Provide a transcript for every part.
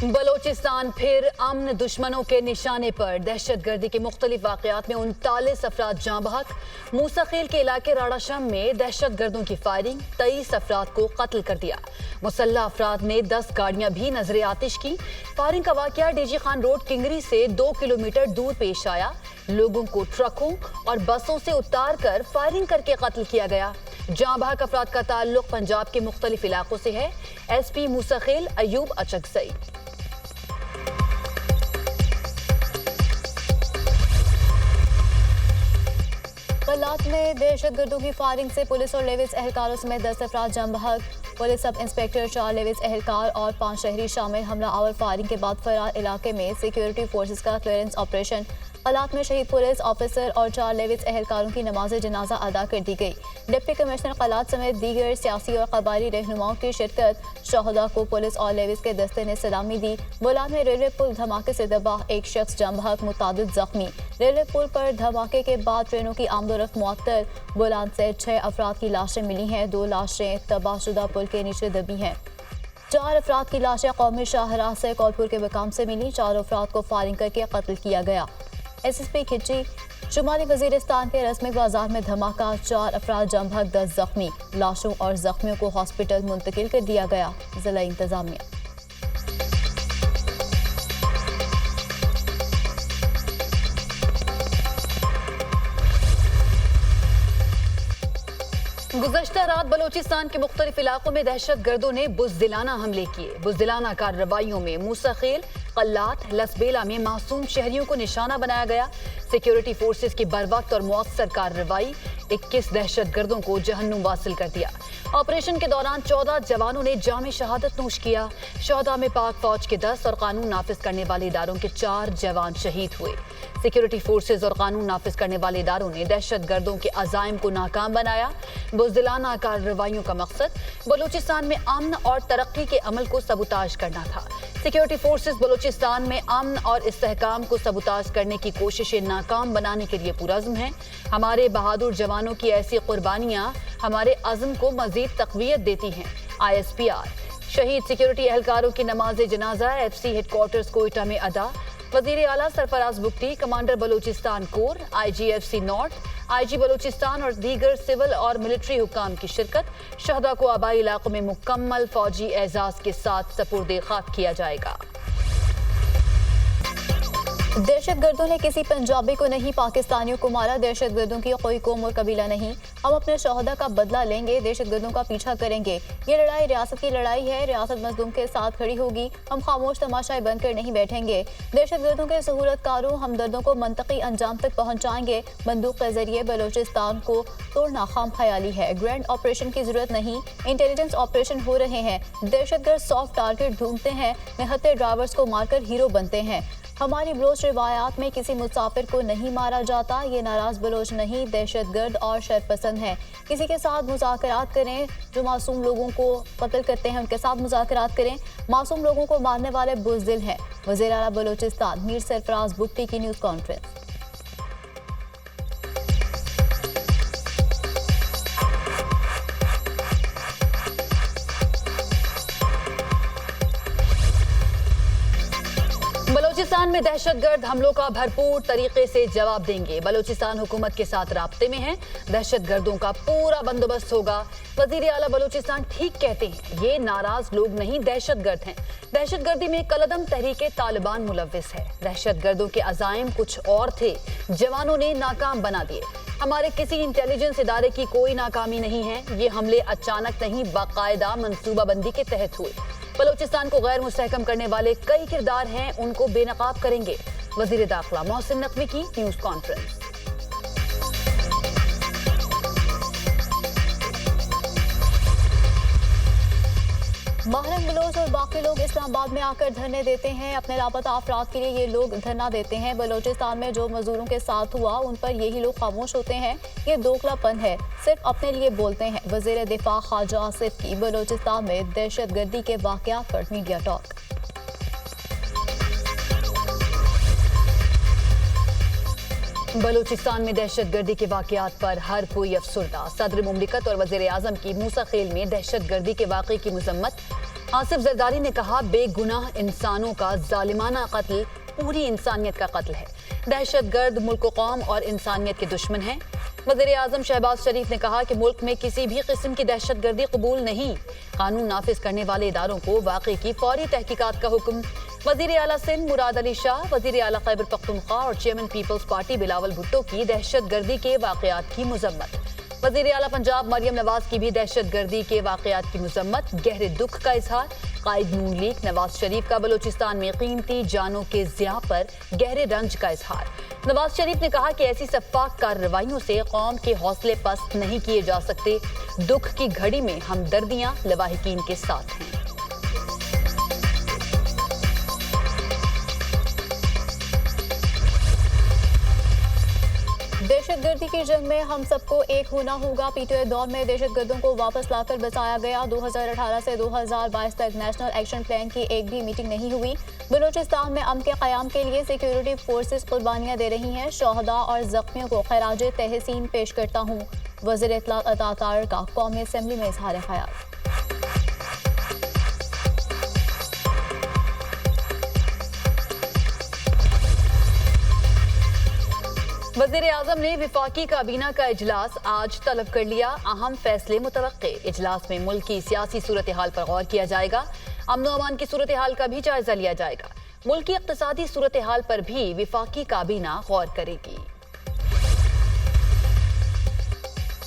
बलोचिस्तान फिर अमन दुश्मनों के निशाने पर। दहशतगर्दी के मुख्तलिफ वाक़यात में 39 अफराद जाँ बहक। मूसाखेल के इलाके राडाशम में दहशतगर्दों की फायरिंग, 23 अफराद को कत्ल कर दिया। मुसल्लह अफराद ने 10 गाड़ियां भी नजर आतिश की। फायरिंग का वाक़या डीजी खान रोड किंगरी से 2 किलोमीटर दूर पेश आया। लोगों को ट्रकों और बसों से उतार कर फायरिंग करके कत्ल किया गया। जाँ बहक अफराद का ताल्लुक पंजाब के मुख्तलिफ इलाकों से है। SP मूसाखेल अयूब अचकजई। कल्लात में दहशतगर्दों की फायरिंग से पुलिस और लेविस एहलकारों समेत 10 अफराद जाँ बहक। पुलिस सब इंस्पेक्टर, 4 लेविस एहलकार और 5 शहरी शामिल। हमला आवर फायरिंग के बाद फरार इलाके में सिक्योरिटी फोर्सेस का क्लियरेंस ऑपरेशन। कल्लात में शहीद पुलिस ऑफिसर और 4 लेविस एहलकारों की नमाज जनाजा अदा कर दी गई। डिप्टी कमिश्नर कल्लात समेत दीगर सियासी और कबायली रहनुमाओं की शिरकत। शहदा को पुलिस और लेविस के दस्ते ने सलामी दी। बोलान में रेलवे पुल धमाके से तबाह, एक शख्स जाँ बहक, मुतादिद जख्मी। रेलवे पुल पर धमाके के बाद ट्रेनों की आमदोरफ्त मुअत्तल। बोलान से 6 अफराद की लाशें मिली हैं। 2 लाशें तबाहशुदा पुल के नीचे दबी हैं। 4 अफराद की लाशें कौमी शाहराह से कौलपुर के मकाम से मिली। 4 अफराद को फायरिंग करके कत्ल किया गया। SSP खिची। शुमाली वजीरिस्तान के रस्मिक बाजार में धमाका, 4 अफराद जाँ बहक, 10 जख्मी। लाशों और जख्मियों को हॉस्पिटल मुंतकिल कर दिया गया। जिला इंतजामिया। गुज़श्ता रात बलोचिस्तान के मुख्तलिफ इलाकों में दहशतगर्दों ने बुज़दिलाना हमले किए। बुज़दिलाना कार्रवाइयों में मूसाखेल, कल्लात, लसबेला में मासूम शहरियों को निशाना बनाया गया। सिक्योरिटी फोर्सेस की बरवक्त और मौसर कार्रवाई 21 दहशतगर्दों को जहन्नुम वासिल कर दिया। ऑपरेशन के दौरान 14 जवानों ने जाम शहादत नोश किया। शहदा में पाक फौज के 10 और कानून नाफिज करने वाले इदारों के 4 जवान शहीद हुए। सिक्योरिटी फोर्सेस और कानून नाफिज करने वाले इदारों ने दहशतगर्दों के अज़ाइम को नाकाम बनाया। बुज़दिलाना कार्रवाइयों का मकसद बलूचिस्तान में अमन और तरक्की के अमल को सबूताज करना था। सिक्योरिटी फोर्सेस बलूचिस्तान में अमन और इस्तेहकाम को सबूताज करने की कोशिशें नाकाम बनाने के लिए पुरज़्म हैं। हमारे बहादुर जवानों की ऐसी कुर्बानियां हमारे अज़्म को मज़ीद तक़वियत देती हैं। ISPR। शहीद सिक्योरिटी एहलकारों की नमाज जनाजा FC हेडक्वार्टर्स कोयटा में अदा। वज़ीर आला Sarfaraz Bugti, commander Balochistan core, IGFC north, IG Balochistan और दीगर सिविल और मिलिट्री हुक्काम की शिरकत। शहदा को आबाई इलाकों में मुकम्मल फौजी एजाज के साथ सपुर्दे खाक किया जाएगा। दहशतगर्दों ने किसी पंजाबी को नहीं, पाकिस्तानियों को मारा। दहशतगर्दों की कोई कौम और कबीला नहीं। हम अपने शहदा का बदला लेंगे, दहशतगर्दों का पीछा करेंगे। ये लड़ाई रियासत की लड़ाई है। रियासत मजलूम के साथ खड़ी होगी। हम खामोश तमाशाई बनकर नहीं बैठेंगे। दहशतगर्दों के सहूलतकारों हमदर्दों को मंतकी अंजाम तक पहुँचाएंगे। बंदूक के जरिए बलोचिस्तान को तोड़ना खाम ख्याली है। ग्रैंड ऑपरेशन की जरूरत नहीं, इंटेलिजेंस ऑपरेशन हो रहे हैं। दहशतगर्द सॉफ्ट टारगेट ढूंढते हैं, निहत्थे ड्राइवर्स को मारकर हीरो बनते हैं। हमारी बलोच रिवायात में किसी मुसाफिर को नहीं मारा जाता। ये नाराज बलोच नहीं, दहशतगर्द और शरपसंद है। किसी के साथ मुज़ाकरात करें जो मासूम लोगों को कत्ल करते हैं, उनके साथ मुज़ाकरात करें। मासूम लोगों को मारने वाले बुज़दिल हैं। वज़ीर आला बलोचिस्तान मीर सरफराज बुगटी की न्यूज़ कॉन्फ्रेंस। बलोचिस्तान में दहशतगर्द हमलों का भरपूर तरीके से जवाब देंगे। बलोचिस्तान हुकूमत के साथ राब्ते में है। दहशतगर्दों का पूरा बंदोबस्त होगा। वज़ीर आला बलोचिस्तान ठीक कहते हैं, ये नाराज लोग नहीं, दहशतगर्द हैं। दहशतगर्दी में कलदम तहरीके तालिबान मुलव्विस है। दहशतगर्दों के अज़ाइम कुछ और थे, जवानों ने नाकाम बना दिए। हमारे किसी इंटेलिजेंस इदारे की कोई नाकामी नहीं है। ये हमले अचानक नहीं, बाकायदा मंसूबाबंदी के तहत हुए। बलोचिस्तान को गैर मुस्तहकम करने वाले कई किरदार हैं, उनको बेनकाब करेंगे। वज़ीर दाखिला मोहसिन नकवी की न्यूज़ कॉन्फ्रेंस। महरम बलोच और बाकी लोग इस्लामाबाद में आकर धरने देते हैं। अपने लापता अफराद के लिए ये लोग धरना देते हैं। बलोचिस्तान में जो मजदूरों के साथ हुआ उन पर यही लोग खामोश होते हैं। ये दोगलापन है, सिर्फ अपने लिए बोलते हैं। वज़ीर दिफा ख्वाजा आसिफ की बलोचिस्तान में दहशतगर्दी के वाक़यात पर मीडिया टॉक। बलूचिस्तान में दहशतगर्दी के वाकयात पर हर कोई अफसरदा। सदर मुमलिकत और वजीर आजम की मूसा खेल में दहशतगर्दी के वाक़े की मजम्मत। आसिफ जरदारी ने कहा, बेगुनाह इंसानों का जालिमाना कत्ल पूरी इंसानियत का कत्ल है। दहशतगर्द मुल्क कौम और इंसानियत के दुश्मन हैं। वज़ीर आज़म शहबाज शरीफ ने कहा कि मुल्क में किसी भी किस्म की दहशतगर्दी कबूल नहीं। कानून नाफिज करने वाले इदारों को वाक़े की फौरी तहकीकात का हुक्म। वज़ीर आला सिंध मुराद अली शाह, वज़ीर आला खैबर पख्तूनख्वा और chairman Peoples Party Bilawal Bhutto की दहशतगर्दी के वाकयात की मजम्मत। वज़ीर आला पंजाब मरियम नवाज की भी दहशतगर्दी के वाकयात की मजम्मत। गहरे दुख का इजहार। कायद नून लीग नवाज शरीफ का बलूचिस्तान में कीमती जानों के ज़िया पर गहरे रंज का इजहार। नवाज शरीफ ने कहा कि ऐसी सफाक कार्रवाइयों से कौम के हौसले पस्त नहीं किए जा सकते। दुख की घड़ी में हमदर्दियां लवाहिकीन के साथ हैं। दहशतगर्दी की जंग में हम सबको एक होना होगा। पीटीआई दौर में दहशतगर्दों को वापस लाकर बचाया गया। 2018 से 2022 तक नेशनल एक्शन प्लान की एक भी मीटिंग नहीं हुई। बलूचिस्तान में अमन के क़याम के लिए सिक्योरिटी फोर्सेस कुर्बानियां दे रही हैं। शोहदा और जख्मियों को खराज तहसीन पेश करता हूँ। वज़ीर इत्तलात अता तारिर का कौमी असम्बली में इजहार ख्याल। वज़ीर आज़म ने विफाकी काबीना का इजलास आज तलब कर लिया। अहम फैसले मुतवक्के। इजलास में मुल्क की सियासी सूरत हाल पर गौर किया जाएगा। अमन व अमान की सूरत हाल का भी जायजा लिया जाएगा। मुल्क की इक़्तिसादी सूरत हाल पर भी विफाकी काबीना गौर करेगी।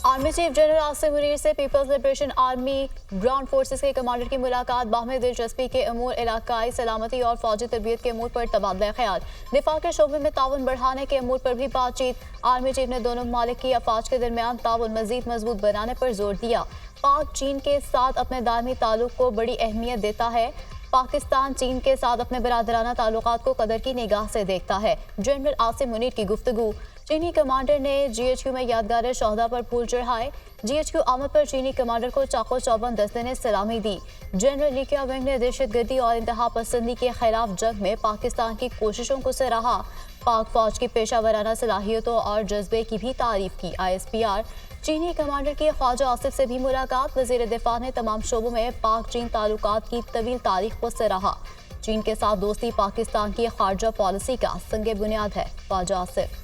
Army chief general Asim Munir से people's liberation army ground forces के कमांडर की मुलाकात। बाहमी दिलचस्पी के अमूर, इलाकाई सलामती और फौजी तरबियत के अमूर पर तबादला ख्याल। दिफा के शोबे में ताउन बढ़ाने के अमूर पर भी बातचीत। आर्मी चीफ ने दोनों ममालिक की अफवाज के दरमियान ताउन मजीद मजबूत बनाने पर जोर दिया। पाक चीन के साथ अपने दायमी ताल्लुक को बड़ी अहमियत देता है। पाकिस्तान चीन के साथ अपने बरादराना ताल्लुकात को कदर की निगाह से देखता है। जनरल आसिम मुनीर की गुफ्तगू। चीनी कमांडर ने GHQ में यादगार शोहदा पर फूल चढ़ाए। GHQ आमद पर चीनी कमांडर को चाको चौबंद दस्ते ने सलामी दी। जनरल ली कियावेंग ने दहशतगर्दी और इंतहा पसंदी के खिलाफ जंग में पाकिस्तान की कोशिशों को सराहा। पाक फौज की पेशा वराना सलाहियतों और जज्बे की भी तारीफ की। ISPR चीनी कमांडर की ख्वाजा आसिफ से भी मुलाकात। वज़ीर दिफा ने तमाम शोबों में पाक चीन ताल्लुकात की तवील तारीख को सराहा। चीन के साथ दोस्ती पाकिस्तान की खारजा पॉलिसी का संगे बुनियाद है। ख्वाजा आसिफ।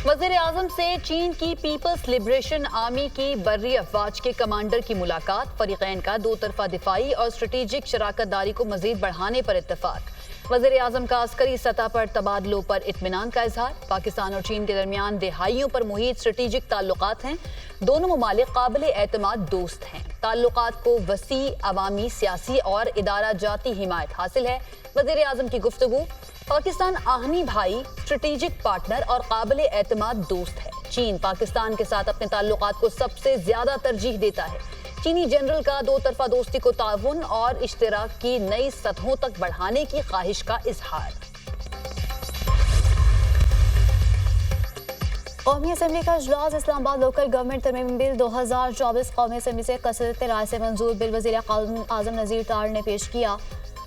वज़ीर आज़म से चीन की पीपल्स लिबरेशन आर्मी की बर्री अफवाज के कमांडर की मुलाकात। फरीकैन का दो तरफा दिफाई और स्ट्रेटेजिक शराकत दारी को मजीद बढ़ाने पर इत्तफाक। वज़ीर आज़म का अस्करी सतह पर तबादलों पर इत्मीनान का इजहार। पाकिस्तान और चीन के दरमियान दहाइयों पर मुहित स्ट्रेटेजिक ताल्लुकात हैं। दोनों ममालिक काबिल एतमाद दोस्त हैं। ताल्लुकात को वसी अवामी, सियासी और इदारा जाती हिमायत हासिल है। वज़ीर आज़म की गुफ्तगू। पाकिस्तान आहनी भाई, स्ट्रेटेजिक पार्टनर और काबिल एतमाद दोस्त है। चीन पाकिस्तान के साथ अपने ताल्लुकात को सबसे ज्यादा तरजीह देता है। चीनी जनरल का दो तरफा दोस्ती को ताउन और इश्तिराक की नई सतहों तक बढ़ाने की ख्वाहिश का इजहार। कौमी असम्बली का इजलास। इस्लामाबाद लोकल गवर्नमेंट तरमीम बिल 2024 कौमी असम्बली से कसरत राय से मंजूर बिल वज़ीर आज़म नज़ीर तारिर ने पेश किया।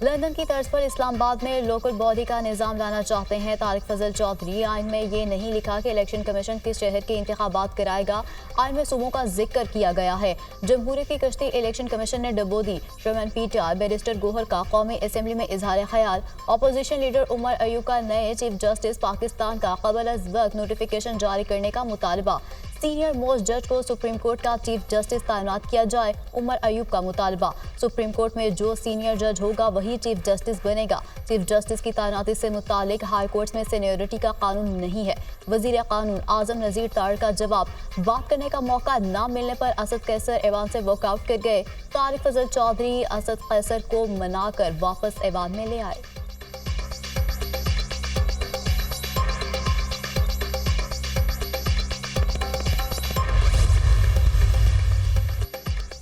लंदन की तर्ज पर इस्लामाबाद में लोकल बॉडी का निज़ाम लाना चाहते हैं तारिक फजल चौधरी। आइन में ये नहीं लिखा कि इलेक्शन कमीशन किस शहर के इंतखाबात कराएगा। आइन में सूबों का जिक्र किया गया है। जमहूरियत की कश्ती इलेक्शन कमीशन ने डबो दी। चेयरमैन PTI बैरिस्टर गोहर का कौमी असम्बली में इजहार ख्याल। अपोजिशन लीडर उमर अयूब का नए चीफ जस्टिस पाकिस्तान का कबल अज वक्त नोटिफिकेशन जारी करने का मुतालबा। सीनियर मोस्ट जज को सुप्रीम कोर्ट का चीफ जस्टिस तैनात किया जाए। उमर अयूब का मुतालबा। सुप्रीम कोर्ट में जो सीनियर जज होगा वही चीफ जस्टिस बनेगा। चीफ जस्टिस की तैनाती से मुतालिक हाई कोर्ट में सीनियरिटी का कानून नहीं है। वजीर कानून आजम नज़ीर तारिर का जवाब। बात करने का मौका न मिलने पर असद कैसर ऐवान से वॉकआउट कर गए। तारिक फजल चौधरी असद कैसर को मनाकर वापस ऐवान में ले आए।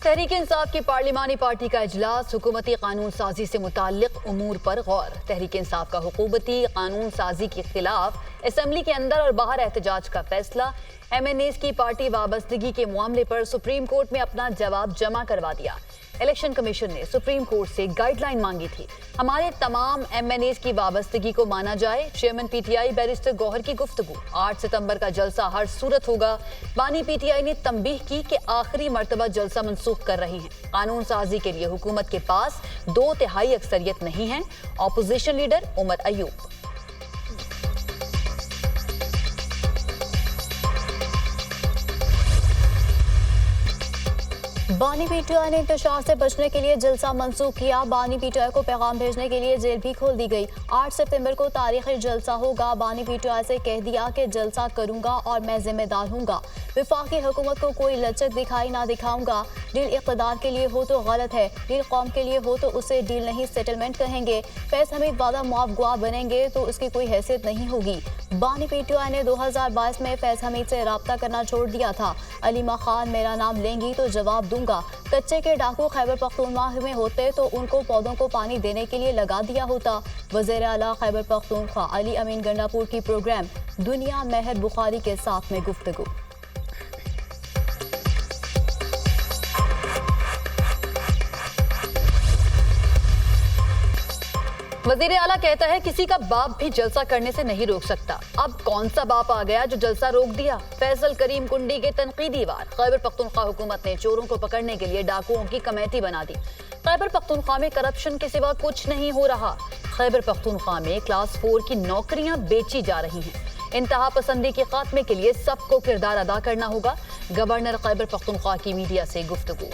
तहरीक इंसाफ की पार्लिमानी पार्टी का इजलास हुकूमती कानून साजी से मुताल्लिक उमूर पर गौर। तहरीक इंसाफ का हुकूमती कानून साजी के खिलाफ असेंबली के अंदर और बाहर एहतजाज का फैसला। MNAs की पार्टी वाबस्तगी के मामले पर सुप्रीम कोर्ट में अपना जवाब जमा करवा दिया। इलेक्शन कमीशन ने सुप्रीम कोर्ट से गाइडलाइन मांगी थी। हमारे तमाम MNAs की वाबस्तगी को माना जाए। चेयरमैन PTI बैरिस्टर गौहर की गुफ्तगू। 8 सितंबर का जलसा हर सूरत होगा। बानी PTI ने तंबीह की कि आखिरी मर्तबा जलसा मंसूख कर रहे हैं। कानून साजी के लिए हुकूमत के पास 2/3 अक्सरियत नहीं है। Opposition leader Umar Ayub. बानी PTI ने इंतशार से बचने के लिए जलसा मंसूख किया। बानी PTI को पैगाम भेजने के लिए जेल भी खोल दी गई। 8 सितंबर को तारीखी जलसा होगा। बानी PTI से कह दिया कि जलसा करूंगा और मैं जिम्मेदार हूंगा। विफाकी हुकूमत को कोई लचक दिखाई ना दिखाऊंगा। डील इक़्तिदार के लिए हो तो गलत है, डील कौम के लिए हो तो उसे डील नहीं सेटलमेंट कहेंगे। फैज़ हमीद वादा मुआफ़ गवाह बनेंगे तो उसकी कोई हैसियत नहीं होगी। बानी PTI ने 2022 में फैज़ हमीद से रब्ता करना छोड़ दिया था। अलीमा खान मेरा नाम लेंगी तो जवाब दूंगा। कच्चे के डाकू खैबर पख्तूनख्वा में होते तो उनको पौधों को पानी देने के लिए लगा दिया होता। वज़ीर आला खैबर पख्तूनख्वा अली अमीन गंडापुर की प्रोग्राम दुनिया मेहर बुखारी के साथ में गुफ्तगू। वजीर आला कहता है किसी का बाप भी जलसा करने से नहीं रोक सकता। अब कौन सा बाप आ गया जो जलसा रोक दिया? फैसल करीम कुंडी के तनकीदी वार। खैबर पख्तूनख्वा हुकूमत ने चोरों को पकड़ने के लिए डाकुओं की कमेटी बना दी। खैबर पख्तूनख्वा में करप्शन के सिवा कुछ नहीं हो रहा। खैबर पख्तूनख्वा में क्लास 4 की नौकरियां बेची जा रही हैं। इंतहा पसंदी के खात्मे के लिए सबको किरदार अदा करना होगा। गवर्नर खैबर पख्तूनख्वा की मीडिया से गुफ्तगू।